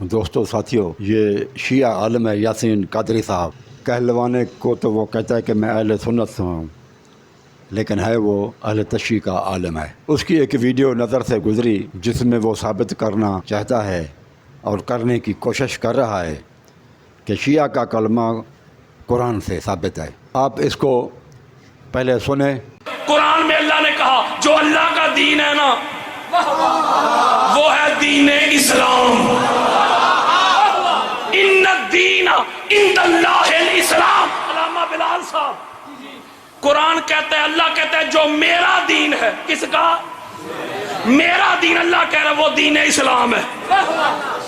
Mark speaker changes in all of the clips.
Speaker 1: دوستو ساتھیوں، یہ شیعہ عالم ہے یاسین قادری صاحب۔ کہلوانے کو تو وہ کہتا ہے کہ میں اہل سنت ہوں، لیکن ہے وہ اہل تشیع کا عالم ہے۔ اس کی ایک ویڈیو نظر سے گزری جس میں وہ ثابت کرنا چاہتا ہے اور کرنے کی کوشش کر رہا ہے کہ شیعہ کا کلمہ قرآن سے ثابت ہے۔ آپ اس کو پہلے سنیں۔
Speaker 2: قرآن میں اللہ نے کہا جو اللہ کا دین ہے نا وہ ہے دین اسلام۔ ان الدین عند اللہ الاسلام۔ علامہ بلال صاحب، قرآن کہتا ہے، اللہ کہتا ہے جو میرا دین ہے۔ کس کا؟ میرا دین۔ اللہ کہہ رہا ہے وہ دین اسلام ہے۔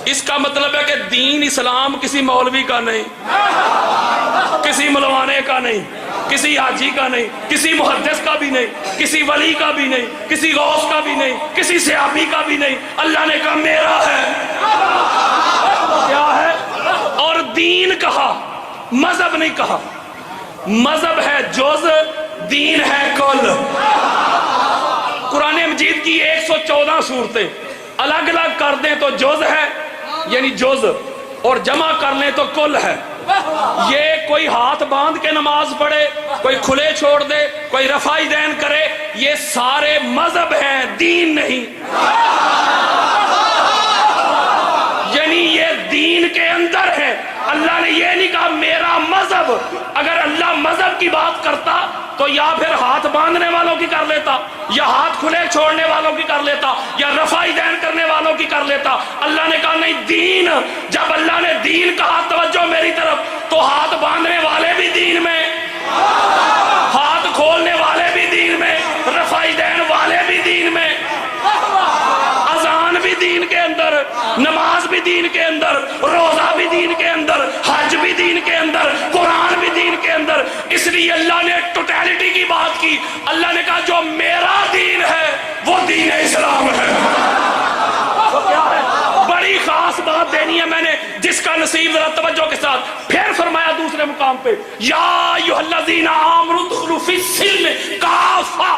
Speaker 2: اس کا مطلب ہے کہ دین اسلام کسی مولوی کا نہیں، کسی ملوانے کا نہیں، کسی حاجی کا نہیں، کسی محدث کا بھی نہیں، کسی ولی کا بھی نہیں، کسی غوث کا بھی نہیں، کسی صحابی کا بھی نہیں۔ اللہ نے کہا میرا ہے۔ کیا ہے؟ اور دین کہا، مذہب نہیں کہا۔ مذہب ہے جز، دین ہے کل۔ قرآن مجید کی 114 صورتیں الگ الگ کر دیں تو جز ہے، یعنی جز، اور جمع کر لیں تو کل ہے۔ یہ کوئی ہاتھ باندھ کے نماز پڑھے، کوئی کھلے چھوڑ دے، کوئی رفع دین کرے، یہ سارے مذہب ہیں، دین نہیں۔ یعنی یہ دین کے اندر ہے۔ اللہ نے یہ نہیں کہا میرا مذہب۔ اگر اللہ مذہب کی بات کرتا تو یا پھر ہاتھ باندھنے والوں کی کر لیتا، یا ہاتھ کھلے چھوڑنے والوں کی کر لیتا، یا رفع دین کرنے والوں کی کر لیتا۔ اللہ نے کہا نہیں، دین۔ جب اللہ نے دین کہا، توجہ میری طرف، تو ہاتھ باندھنے والے بھی دین میں، ہاتھ کھولنے والے بھی دین میں، رفع دین والے بھی دین میں، اذان بھی دین کے اندر، نماز بھی دین کے اندر، روزہ بھی دین کے اندر، حج بھی دین کے اندر، قرآن بھی دین کے اندر۔ اس لیے اللہ نے ٹوٹیلٹی کی بات کی۔ اللہ نے کہا جو میرا دین ہے وہ دین اسلام ہے۔ تو کیا ہے؟ بڑی خاص بات دینی ہے میں نے، جس کا نصیب ذرا توجہ کے ساتھ۔ پھر فرمایا دوسرے مقام پہ، یا ایھا الذین آمنوا ادخلوا فی السلم کافہ۔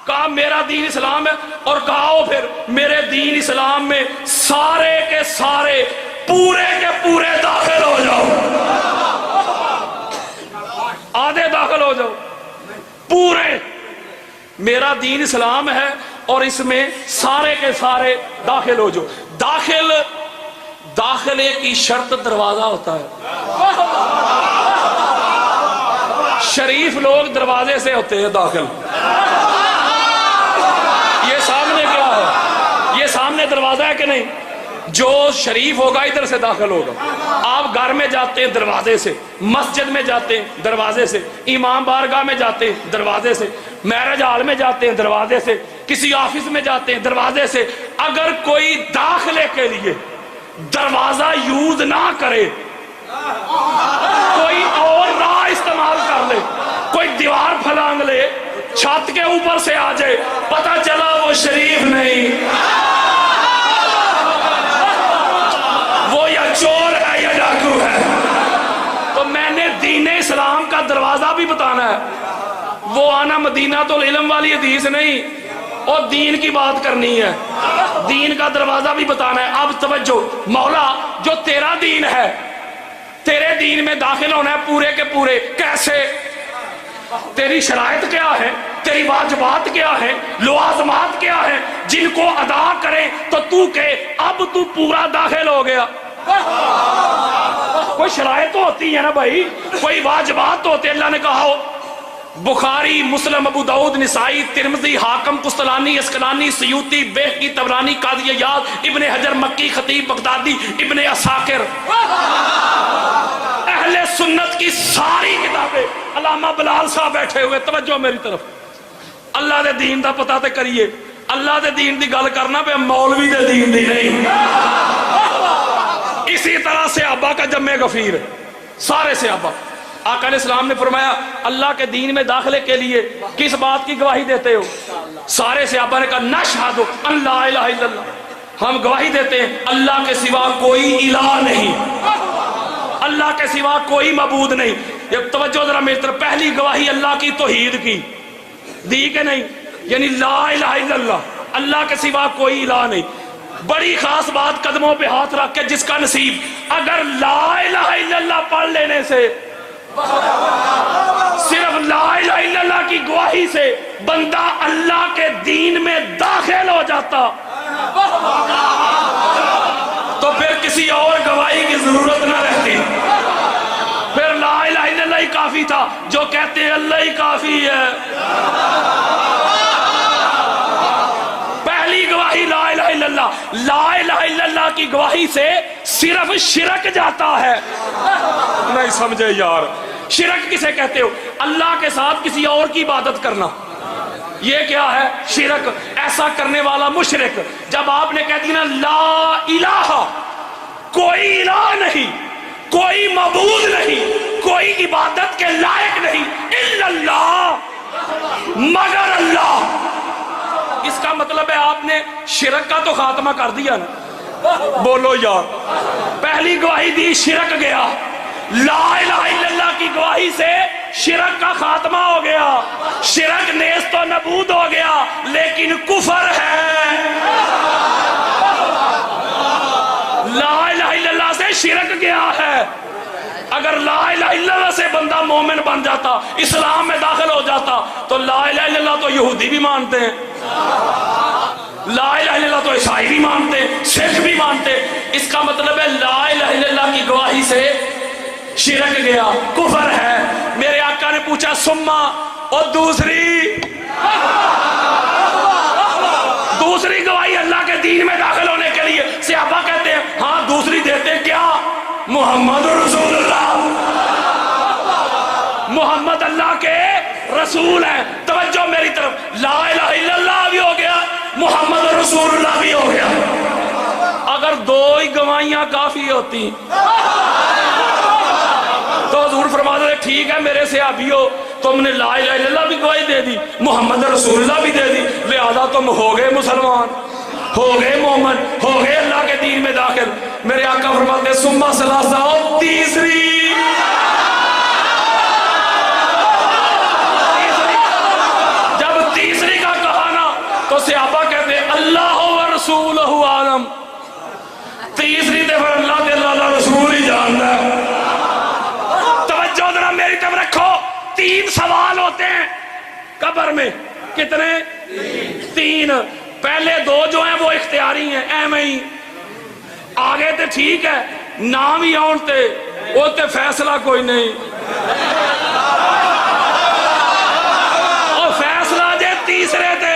Speaker 2: کہا میرا دین اسلام ہے، اور کہا پھر میرے دین اسلام میں سارے کے سارے، پورے کے پورے داخل ہو جاؤ۔ آدھے داخل ہو جاؤ، پورے۔ میرا دین اسلام ہے اور اس میں سارے کے سارے داخل ہو جاؤ۔ داخلے کی شرط دروازہ ہوتا ہے۔ شریف لوگ دروازے سے ہوتے ہیں داخل۔ یہ سامنے کیا ہے؟ یہ سامنے دروازہ ہے کہ نہیں؟ جو شریف ہوگا ادھر سے داخل ہوگا۔ آپ گھر میں جاتے ہیں دروازے سے، مسجد میں جاتے ہیں دروازے سے، امام بارگاہ میں جاتے ہیں دروازے سے، میرج ہال میں جاتے ہیں دروازے سے، کسی آفس میں جاتے ہیں دروازے سے۔ اگر کوئی داخلے کے لیے دروازہ یوز نہ کرے، کوئی اور راہ استعمال کر لے، کوئی دیوار پھلانگ لے، چھت کے اوپر سے آ جائے، پتہ چلا وہ شریف نہیں، وہ یا چور ہے یا ڈاکو ہے۔ تو میں نے دین اسلام کا دروازہ بھی بتانا ہے۔ وہ آنا مدینہ تو العلم والی حدیث نہیں، اور دین کی بات کرنی ہے، دین کا دروازہ بھی بتانا ہے۔ اب توجہ، مولا جو تیرا دین ہے، تیرے دین میں داخل ہونا ہے پورے کے پورے، کیسے؟ تیری شرائط کیا ہے؟ تیری واجبات کیا ہیں؟ لوازمات کیا ہیں؟ جن کو ادا کریں تو کہ اب تو پورا داخل ہو گیا۔ کوئی شرائط تو ہوتی ہے نا بھائی، کوئی واجبات تو ہوتے۔ اللہ نے کہا ہو، بخاری، مسلم، ابو داؤد، نسائی، ترمذی، حاکم، قسطلانی، اسقلانی، سیوطی، بیہقی، طبرانی، قاضی عیاض، ابن حجر مکی، خطیب بغدادی، ابن عساکر، اہل سنت کی ساری کتابیں۔ علامہ بلال صاحب بیٹھے ہوئے، توجہ میری طرف۔ اللہ دے دین دا پتہ تے کریے۔ اللہ دے دین دی گل کرنا پہ مولوی دے دین دی نہیں۔ اسی طرح صحابہ کا جمع غفیر، سارے صحابہ۔ آقا علیہ السلام نے فرمایا اللہ کے دین میں داخلے کے لیے کس بات کی گواہی دیتے ہو؟ سارے صحابہ نے کہا نشہد ان لا الہ الا اللہ، ہم گواہی دیتے ہیں اللہ کے سوا کوئی الہ نہیں، اللہ کے سوا کوئی معبود نہیں۔ یہ توجہ ذرا میری طرف، پہلی گواہی اللہ کی توحید کی دی کہ نہیں؟ یعنی لا الہ الا اللہ، اللہ کے سوا کوئی الہ نہیں۔ بڑی خاص بات قدموں پہ ہاتھ رکھ کے جس کا نصیب اگر لا الہ الا اللہ پڑھ لینے سے، صرف لا الہ الا اللہ کی گواہی سے بندہ اللہ کے دین میں داخل ہو جاتا تو پھر کسی اور گواہی کی ضرورت نہ رہتی، پھر لا الہ الا اللہ ہی کافی تھا۔ جو کہتے ہیں اللہ ہی کافی ہے، پہلی گواہی لا الہ الا اللہ، لا الہ الا اللہ کی گواہی سے صرف شرک جاتا ہے۔ نہیں سمجھے یار، شرک کسے کہتے ہو؟ اللہ کے ساتھ کسی اور کی عبادت کرنا، یہ کیا ہے؟ شرک۔ ایسا کرنے والا مشرک۔ جب آپ نے کہہ دیا نا لا الہ، کوئی الہ نہیں، کوئی معبود نہیں، کوئی عبادت کے لائق نہیں الا اللہ، مگر اللہ، اس کا مطلب ہے آپ نے شرک کا تو خاتمہ کر دیا نا۔ بولو یار، پہلی گواہی دی، شرک گیا، لا الہ الا اللہ کی گواہی سے شرک کا خاتمہ ہو گیا، شرک نیست و نبود ہو گیا، لیکن کفر ہے۔ لا الہ الا اللہ سے شرک گیا ہے۔ اگر لا الہ الا اللہ سے بندہ مومن بن جاتا، اسلام میں داخل ہو جاتا، تو لا الہ الا اللہ تو یہودی بھی مانتے ہیں، لا الہ الا اللہ تو عیسائی بھی مانتے ہیں، سکھ بھی مانتے ہیں۔ اس کا مطلب ہے لا الہ الا اللہ کی گواہی سے شرک گیا، کفر ہے۔ میرے آقا نے پوچھا سما، اور دوسری گواہی اللہ کے دین میں داخل ہونے کے لیے؟ صحابہ کہتے ہیں ہاں دوسری دیتے، کیا؟ محمد رسول اللہ، محمد اللہ کے رسول ہیں۔ توجہ میری طرف، لا الہ الا اللہ بھی ہو گیا، محمد رسول اللہ بھی ہو گیا۔ اگر دو ہی گواہیاں کافی ہوتی تو حضور فرماتے ہیں ٹھیک ہے میرے صحابیو، تم نے لا الہ الا اللہ بھی گواہی دے دی، محمد رسول اللہ بھی دے دی، لہذا تم ہو گئے مسلمان، ہو گئے مومن، ہو گئے اللہ کے دین میں داخل۔ میرے آقا فرماتے ہیں ثم ثلاثہ، تیسری جب تیسری کا کہا نا تو صحابہ کہتے ہیں اللہ و رسولہ عالم، تیسری دفعہ اللہ کے اللہ رسول ہی جانتا ہے۔ توجہ ذرا میری طرف رکھو، تین سوال ہوتے ہیں قبر میں، کتنے؟ تین۔ پہلے دو جو ہیں وہ اختیاری ہیں، ایویں ہی آگے تے ٹھیک ہے، نام ہی آن تے وہ تے فیصلہ کوئی نہیں، اور فیصلہ جے تیسرے تے۔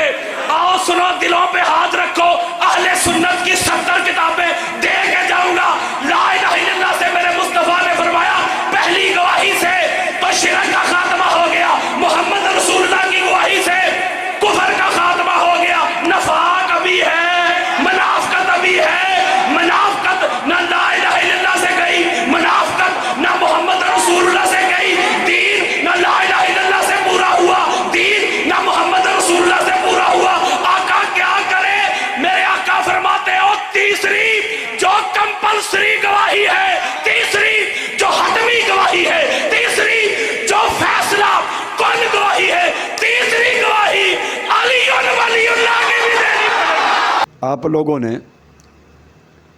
Speaker 2: آؤ سنو، دلوں پہ ہاتھ رکھو، اہل سنت کی 70 کتابیں دے کے جاؤں گا۔ لا الہ الا اللہ سے میرے مصطفیٰ نے فرمایا پہلی گواہی سے تو شرک کا خاتمہ ہو گیا، محمد رسول اللہ کی گواہی سے کفر کا خاتمہ ہو گیا۔ نفاق ابھی ہے، منافقت ابھی ہے، منافقت نہ لا الہ الا اللہ سے گئی، منافقت نہ محمد رسول اللہ سے گئی، دین نہ لا الہ الا اللہ سے پورا ہوا، دین نہ محمد رسول اللہ سے پورا ہوا۔ آقا کیا کرے؟ میرے آقا فرماتے ہو تیسری جو کمپلسری گواہی ہے، تیسری جو حتمی گواہی ہے، تیسری جو فیصلہ کن گواہی ہے، تیسری گواہی علی ولی اللہ کی بھی دینی پڑے۔
Speaker 1: آپ لوگوں نے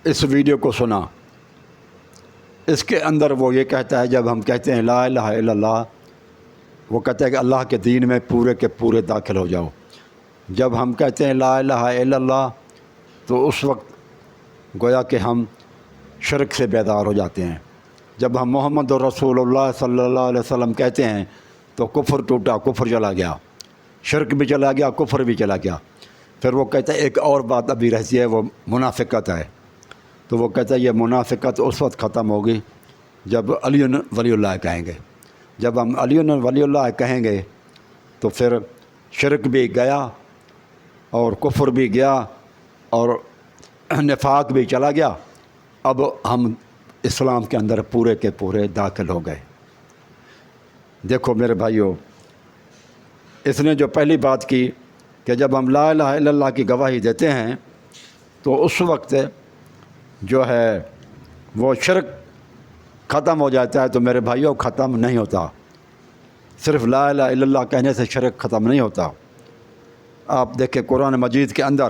Speaker 1: اس ویڈیو کو سنا، اس کے اندر وہ یہ کہتا ہے جب ہم کہتے ہیں لا الہ الا اللہ، وہ کہتا ہے کہ اللہ کے دین میں پورے کے پورے داخل ہو جاؤ۔ جب ہم کہتے ہیں لا الہ الا اللہ تو اس وقت گویا کہ ہم شرک سے بیدار ہو جاتے ہیں۔ جب ہم محمد رسول اللہ صلی اللہ علیہ وسلم کہتے ہیں تو کفر ٹوٹا، کفر چلا گیا، شرک بھی چلا گیا، کفر بھی چلا گیا۔ پھر وہ کہتا ہے ایک اور بات ابھی رہتی ہے، وہ منافقت ہے۔ تو وہ کہتا ہے یہ منافقت اس وقت ختم ہوگی جب علی ولی اللہ کہیں گے۔ جب ہم علی ولی اللہ کہیں گے تو پھر شرک بھی گیا اور کفر بھی گیا اور نفاق بھی چلا گیا، اب ہم اسلام کے اندر پورے کے پورے داخل ہو گئے۔ دیکھو میرے بھائیو، اس نے جو پہلی بات کی کہ جب ہم لا الہ الا اللہ کی گواہی دیتے ہیں تو اس وقت جو ہے وہ شرک ختم ہو جاتا ہے، تو میرے بھائیو ختم نہیں ہوتا۔ صرف لا الہ الا اللہ کہنے سے شرک ختم نہیں ہوتا۔ آپ دیکھیں قرآن مجید کے اندر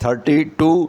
Speaker 1: 32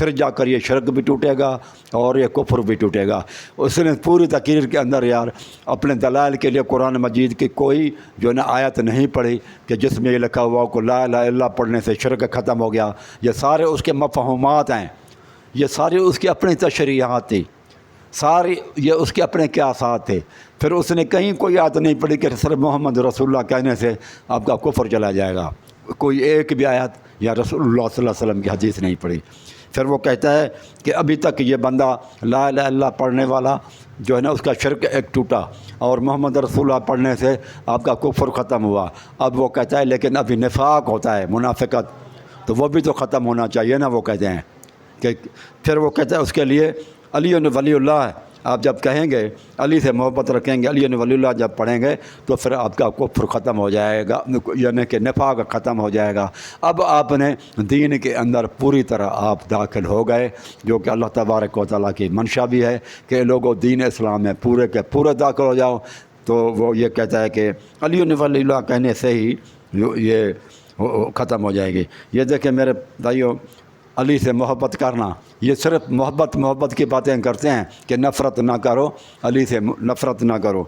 Speaker 1: پھر جا کر یہ شرک بھی ٹوٹے گا اور یہ کفر بھی ٹوٹے گا۔ اس نے پوری تقریر کے اندر یار اپنے دلائل کے لیے قرآن مجید کی کوئی جو نا آیت نہیں پڑھی کہ جس میں یہ لکھا ہوا کہ لا الہ الا اللہ پڑھنے سے شرک ختم ہو گیا۔ یہ سارے اس کے مفہومات ہیں، یہ ساری اس کی اپنی تشریحات تھی، ساری یہ اس کے اپنے قیاسات تھے۔ پھر اس نے کہیں کوئی آیت نہیں پڑھی کہ صرف محمد رسول اللہ کہنے سے آپ کا کفر چلا جائے گا، کوئی ایک بھی آیت یا رسول اللہ صلی اللہ علیہ وسلم کی حدیث نہیں پڑھی۔ پھر وہ کہتا ہے کہ ابھی تک یہ بندہ لا الہ الا اللہ پڑھنے والا جو ہے نا اس کا شرک ایک ٹوٹا اور محمد رسول اللہ پڑھنے سے آپ کا کفر ختم ہوا۔ اب وہ کہتا ہے لیکن ابھی نفاق ہوتا ہے، منافقت، تو وہ بھی تو ختم ہونا چاہیے نا۔ وہ کہتے ہیں کہ پھر وہ کہتا ہے اس کے لیے علی ولی اللہ ہے، آپ جب کہیں گے علی سے محبت رکھیں گے، علی ولی اللہ جب پڑھیں گے تو پھر آپ کا کفر ختم ہو جائے گا، یعنی کہ نفاق ختم ہو جائے گا۔ اب آپ نے دین کے اندر پوری طرح آپ داخل ہو گئے، جو کہ اللہ تبارک و تعالیٰ کی منشا بھی ہے کہ لوگوں دین اسلام میں پورے کے پورے داخل ہو جاؤ۔ تو وہ یہ کہتا ہے کہ علی ولی اللہ کہنے سے ہی یہ ختم ہو جائے گی۔ یہ دیکھیں میرے بھائیوں، علی سے محبت کرنا، یہ صرف محبت کی باتیں کرتے ہیں کہ نفرت نہ کرو، علی سے نفرت نہ کرو۔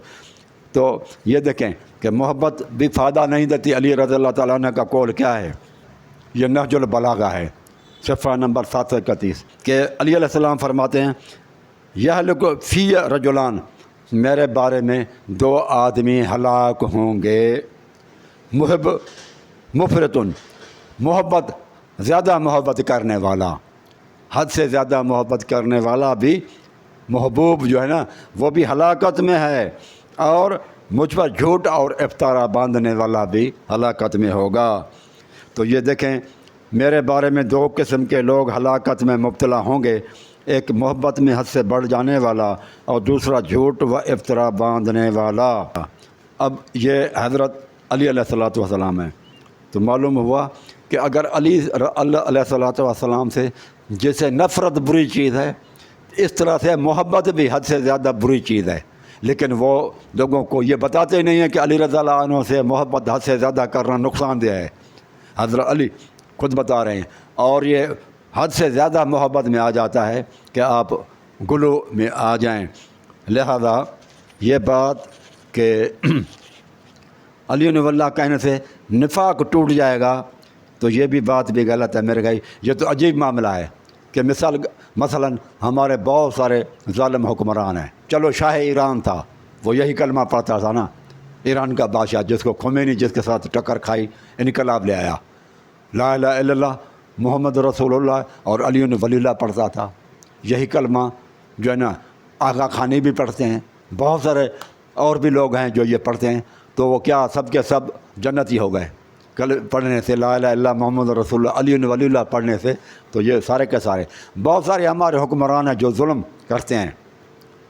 Speaker 1: تو یہ دیکھیں کہ محبت بھی فائدہ نہیں دیتی۔ علی رضی اللہ تعالیٰ عنہ کا قول کیا ہے؟ یہ نہج البلاغہ ہے، صفحہ نمبر 731 کہ علی علیہ السلام فرماتے ہیں یہلک فی رجلان، میرے بارے میں دو آدمی ہلاک ہوں گے، محب مفرتن، محبت زیادہ محبت کرنے والا، حد سے زیادہ محبت کرنے والا بھی محبوب جو ہے نا وہ بھی ہلاکت میں ہے، اور مجھ پر جھوٹ اور افطارہ باندھنے والا بھی ہلاکت میں ہوگا۔ تو یہ دیکھیں میرے بارے میں دو قسم کے لوگ ہلاکت میں مبتلا ہوں گے، ایک محبت میں حد سے بڑھ جانے والا اور دوسرا جھوٹ و افطرا باندھنے والا۔ اب یہ حضرت علی علیہ الصلوۃ والسلام ہے، تو معلوم ہوا کہ اگر علی علیہ الصلوۃ والسلام سے جیسے نفرت بری چیز ہے، اس طرح سے محبت بھی حد سے زیادہ بری چیز ہے، لیکن وہ لوگوں کو یہ بتاتے نہیں ہیں کہ علی رضی اللہ عنہ سے محبت حد سے زیادہ کرنا نقصان دہ ہے۔ حضرت علی خود بتا رہے ہیں، اور یہ حد سے زیادہ محبت میں آ جاتا ہے کہ آپ گلو میں آ جائیں۔ لہذا یہ بات کہ علی ولی اللہ کہنے سے نفاق ٹوٹ جائے گا، تو یہ بھی بات بھی غلط ہے میرے بھائی۔ یہ تو عجیب معاملہ ہے کہ مثلا ہمارے بہت سارے ظالم حکمران ہیں، چلو شاہ ایران تھا، وہ یہی کلمہ پڑھتا تھا نا، ایران کا بادشاہ جس کو خمینی جس کے ساتھ ٹکر کھائی انقلاب لے آیا، لا الہ الا اللہ محمد رسول اللہ اور علی ولی اللہ پڑھتا تھا، یہی کلمہ جو ہے نا آغا خانی بھی پڑھتے ہیں، بہت سارے اور بھی لوگ ہیں جو یہ پڑھتے ہیں، تو وہ کیا سب کے سب جنتی ہو گئے پڑھنے سے، لا الہ الا اللہ محمد رسول اللہ علی ولی اللہ پڑھنے سے۔ تو یہ سارے کے سارے بہت سارے ہمارے حکمران ہیں جو ظلم کرتے ہیں،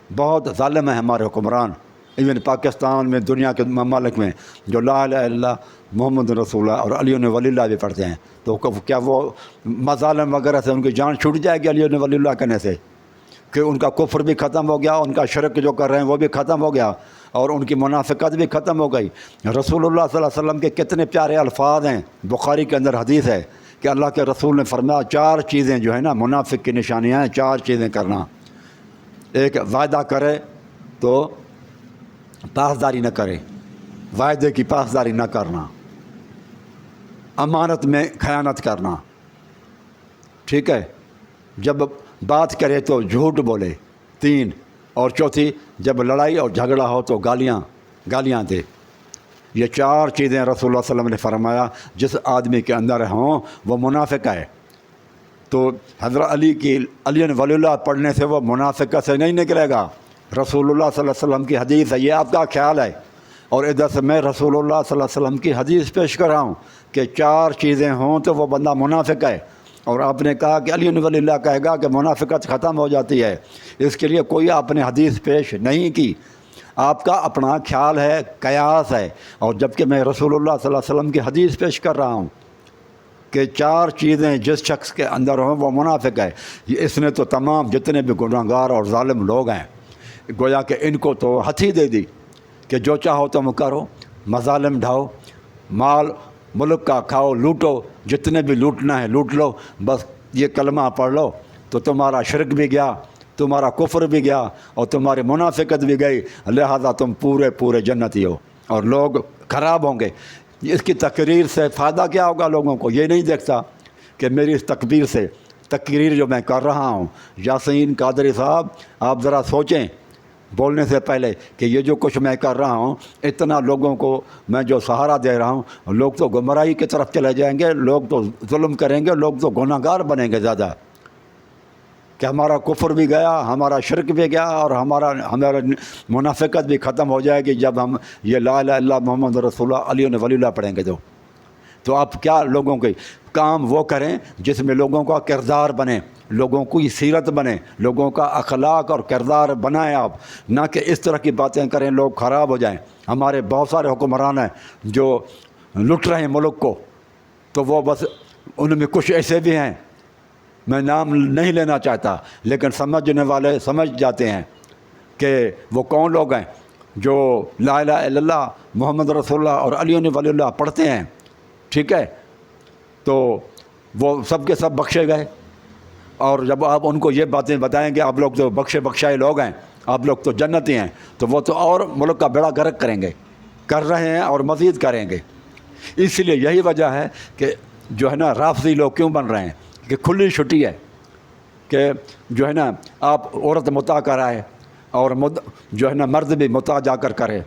Speaker 1: بہت ظالم ہیں ہمارے حکمران، ایون پاکستان میں، دنیا کے ممالک میں، جو لا الہ الا اللہ محمد رسول اللہ اور علی ولی اللہ بھی پڑھتے ہیں، تو کیا وہ مظالم وغیرہ سے ان کی جان چھوٹ جائے گی علی ولی اللہ کہنے سے کہ ان کا کفر بھی ختم ہو گیا، ان کا شرک جو کر رہے ہیں وہ بھی ختم ہو گیا، اور ان کی منافقت بھی ختم ہو گئی۔ رسول اللہ صلی اللہ علیہ وسلم کے کتنے پیارے الفاظ ہیں، بخاری کے اندر حدیث ہے کہ اللہ کے رسول نے فرمایا 4 چیزیں جو ہے نا منافق کی نشانیاں ہیں، 4 چیزیں کرنا۔ ایک، وعدہ کرے تو پاسداری نہ کرے، وعدے کی پاسداری نہ کرنا، امانت میں خیانت کرنا، ٹھیک ہے، جب بات کرے تو جھوٹ بولے، 3، اور چوتھی جب لڑائی اور جھگڑا ہو تو گالیاں دے۔ یہ 4 چیزیں رسول اللہ صلی اللہ علیہ وسلم نے فرمایا جس آدمی کے اندر ہوں وہ منافق ہے۔ تو حضرت علی ولی اللہ پڑھنے سے وہ منافقت سے نہیں نکلے گا، رسول اللہ صلی اللہ علیہ وسلم کی حدیث ہے، یہ آپ کا خیال ہے، اور ادھر سے میں رسول اللہ صلی اللہ علیہ وسلم کی حدیث پیش کر رہا ہوں کہ 4 چیزیں ہوں تو وہ بندہ منافق ہے۔ اور آپ نے کہا کہ علی ولی اللہ کہے گا کہ منافقت ختم ہو جاتی ہے، اس کے لیے کوئی آپ نے حدیث پیش نہیں کی، آپ کا اپنا خیال ہے، قیاس ہے، اور جبکہ میں رسول اللہ صلی اللہ علیہ وسلم کی حدیث پیش کر رہا ہوں کہ 4 چیزیں جس شخص کے اندر ہوں وہ منافق ہے۔ اس نے تو تمام جتنے بھی گناہگار اور ظالم لوگ ہیں گویا کہ ان کو تو ہتھی دے دی کہ جو چاہو تم کرو، مظالم ڈھاؤ، مال ملک کا کھاؤ، لوٹو، جتنے بھی لوٹنا ہے لوٹ لو، بس یہ کلمہ پڑھ لو تو تمہارا شرک بھی گیا، تمہارا کفر بھی گیا اور تمہاری منافقت بھی گئی، لہذا تم پورے جنتی ہو اور لوگ خراب ہوں گے۔ اس کی تقریر سے فائدہ کیا ہوگا لوگوں کو؟ یہ نہیں دیکھتا کہ میری اس تقریر جو میں کر رہا ہوں، یاسین قادری صاحب آپ ذرا سوچیں بولنے سے پہلے کہ یہ جو کچھ میں کر رہا ہوں، اتنا لوگوں کو میں جو سہارا دے رہا ہوں، لوگ تو گمراہی کی طرف چلے جائیں گے، لوگ تو ظلم کریں گے، لوگ تو گناہ گار بنیں گے زیادہ، کہ ہمارا کفر بھی گیا، ہمارا شرک بھی گیا اور ہمارا منافقت بھی ختم ہو جائے گی جب ہم یہ لا الہ الا اللہ محمد رسول اللہ علی ولی اللہ پڑھیں گے۔ تو آپ کیا لوگوں کے کام وہ کریں جس میں لوگوں کا کردار بنے، لوگوں کی سیرت بنے، لوگوں کا اخلاق اور کردار بنائیں آپ، نہ کہ اس طرح کی باتیں کریں لوگ خراب ہو جائیں۔ ہمارے بہت سارے حکمران ہیں جو لٹ رہے ہیں ملک کو، تو وہ بس ان میں کچھ ایسے بھی ہیں، میں نام نہیں لینا چاہتا لیکن سمجھنے والے سمجھ جاتے ہیں کہ وہ کون لوگ ہیں جو لا الہ الا اللہ محمد رسول اللہ اور علی ولی اللہ پڑھتے ہیں، ٹھیک ہے؟ تو وہ سب کے سب بخشے گئے، اور جب آپ ان کو یہ باتیں بتائیں گے آپ لوگ تو بخشائے لوگ ہیں، آپ لوگ تو جنتی ہیں، تو وہ تو اور ملک کا بیڑا غرق کریں گے، کر رہے ہیں اور مزید کریں گے۔ اس لیے یہی وجہ ہے کہ جو ہے نا رافضی لوگ کیوں بن رہے ہیں، کہ کھلی چھٹی ہے کہ جو ہے نا آپ عورت متع کرائے اور جو ہے نا مرد بھی متع جا کر کرے۔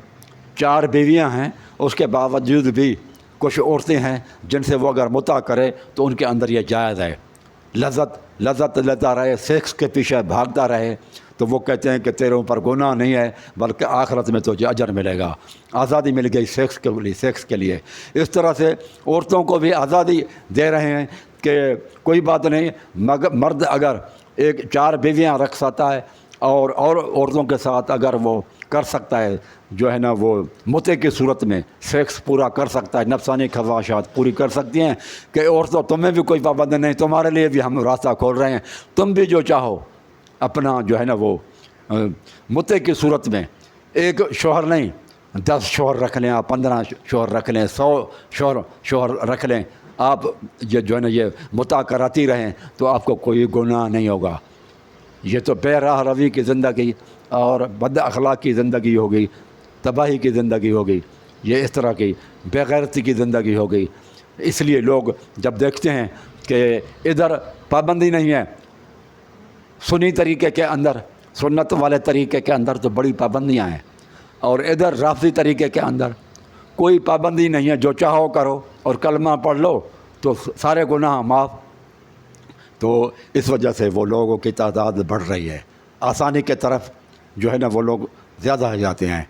Speaker 1: 4 بیویاں ہیں، اس کے باوجود بھی کچھ عورتیں ہیں جن سے وہ اگر متع کرے تو ان کے اندر یہ جائز ہے، لذت لیتا رہے، سیکس کے پیچھے بھاگتا رہے، تو وہ کہتے ہیں کہ تیرے اوپر گناہ نہیں ہے بلکہ آخرت میں تجھے اجر ملے گا، آزادی مل گئی سیکس کے لیے۔ اس طرح سے عورتوں کو بھی آزادی دے رہے ہیں کہ کوئی بات نہیں، مگر مرد اگر 4 بیویاں رکھ سکتا ہے اور عورتوں کے ساتھ اگر وہ کر سکتا ہے، جو ہے نا وہ متع کی صورت میں سیکس پورا کر سکتا ہے، نفسانی خواہشات پوری کر سکتی ہیں، کہ عورتوں تمہیں بھی کوئی پابندی نہیں، تمہارے لیے بھی ہم راستہ کھول رہے ہیں، تم بھی جو چاہو اپنا جو ہے نا وہ متع کی صورت میں ایک شوہر نہیں 10 شوہر رکھ لیں، آپ 15 شوہر رکھ لیں، 100 شوہر رکھ لیں، آپ جو ہے نا یہ متع کراتی رہیں تو آپ کو کوئی گناہ نہیں ہوگا۔ یہ تو بے راہ روی کی زندگی اور بد اخلاق کی زندگی ہو گئی، تباہی کی زندگی ہو گئی، یہ اس طرح کی بے غیرتی کی زندگی ہو گئی۔ اس لیے لوگ جب دیکھتے ہیں کہ ادھر پابندی نہیں ہے، سنی طریقے کے اندر، سنت والے طریقے کے اندر تو بڑی پابندیاں ہیں، اور ادھر رافضی طریقے کے اندر کوئی پابندی نہیں ہے، جو چاہو کرو اور کلمہ پڑھ لو تو سارے گناہ معاف۔ تو اس وجہ سے وہ لوگوں کی تعداد بڑھ رہی ہے، آسانی کے طرف جو ہے نا وہ لوگ زیادہ ہو جاتے ہیں،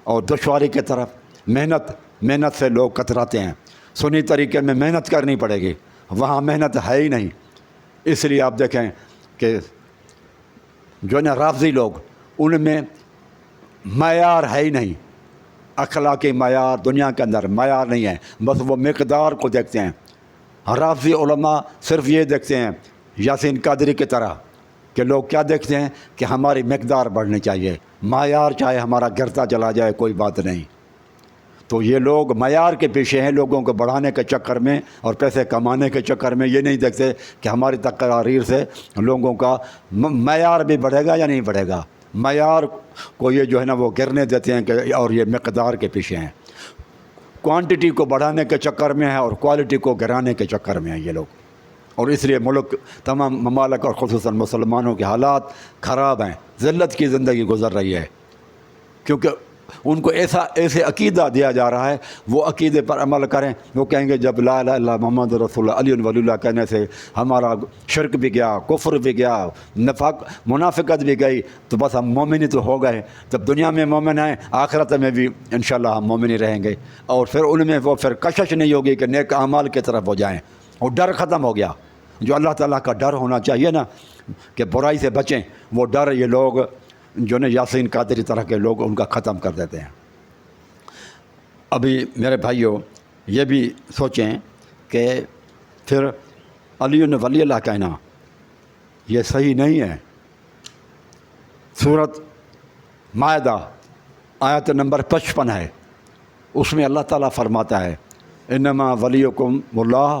Speaker 1: اور دشواری کے طرف محنت سے لوگ کتراتے ہیں۔ سنی طریقے میں محنت کرنی پڑے گی، وہاں محنت ہے ہی نہیں۔ اس لیے آپ دیکھیں کہ جو ہے نا رافضی لوگ، ان میں معیار ہے ہی نہیں، اخلاقی معیار دنیا کے اندر معیار نہیں ہے، بس وہ مقدار کو دیکھتے ہیں۔ رافضی علماء صرف یہ دیکھتے ہیں یاسین قادری کی طرح، کہ لوگ کیا دیکھتے ہیں کہ ہماری مقدار بڑھنی چاہیے، معیار چاہے ہمارا گرتا چلا جائے کوئی بات نہیں۔ تو یہ لوگ معیار کے پیچھے ہیں، لوگوں کو بڑھانے کے چکر میں اور پیسے کمانے کے چکر میں، یہ نہیں دیکھتے کہ ہماری تقاریر سے لوگوں کا معیار بھی بڑھے گا یا نہیں بڑھے گا۔ معیار کو یہ جو ہے نا وہ گرنے دیتے ہیں کہ اور یہ مقدار کے پیچھے ہیں، کوانٹٹی کو بڑھانے کے چکر میں ہے اور کوالٹی کو گرانے کے چکر میں ہیں یہ لوگ۔ اور اس لیے ملک تمام ممالک اور خصوصاً مسلمانوں کے حالات خراب ہیں، ذلت کی زندگی گزر رہی ہے، کیونکہ ان کو ایسے عقیدہ دیا جا رہا ہے، وہ عقیدے پر عمل کریں۔ وہ کہیں گے جب لا الہ الا اللہ محمد رسول اللہ علی ولی اللہ کہنے سے ہمارا شرک بھی گیا، کفر بھی گیا، منافقت بھی گئی، تو بس ہم مومن ہی تو ہو گئے۔ جب دنیا میں مومن ہیں، آخرت میں بھی انشاءاللہ ہم مومن ہی رہیں گے، اور پھر ان میں وہ پھر کشش نہیں ہوگی کہ نیک اعمال کی طرف ہو جائیں، اور ڈر ختم ہو گیا۔ جو اللہ تعالیٰ کا ڈر ہونا چاہیے نا کہ برائی سے بچیں، وہ ڈر یہ لوگ جو نا یاسین قادری طرح کے لوگ ان کا ختم کر دیتے ہیں۔ ابھی میرے بھائیوں یہ بھی سوچیں کہ پھر علی ولی اللہ کہنا یہ صحیح نہیں ہے۔ سورۃ مائدہ آیت نمبر 55 ہے، اس میں اللہ تعالیٰ فرماتا ہے انما ولیکم اللہ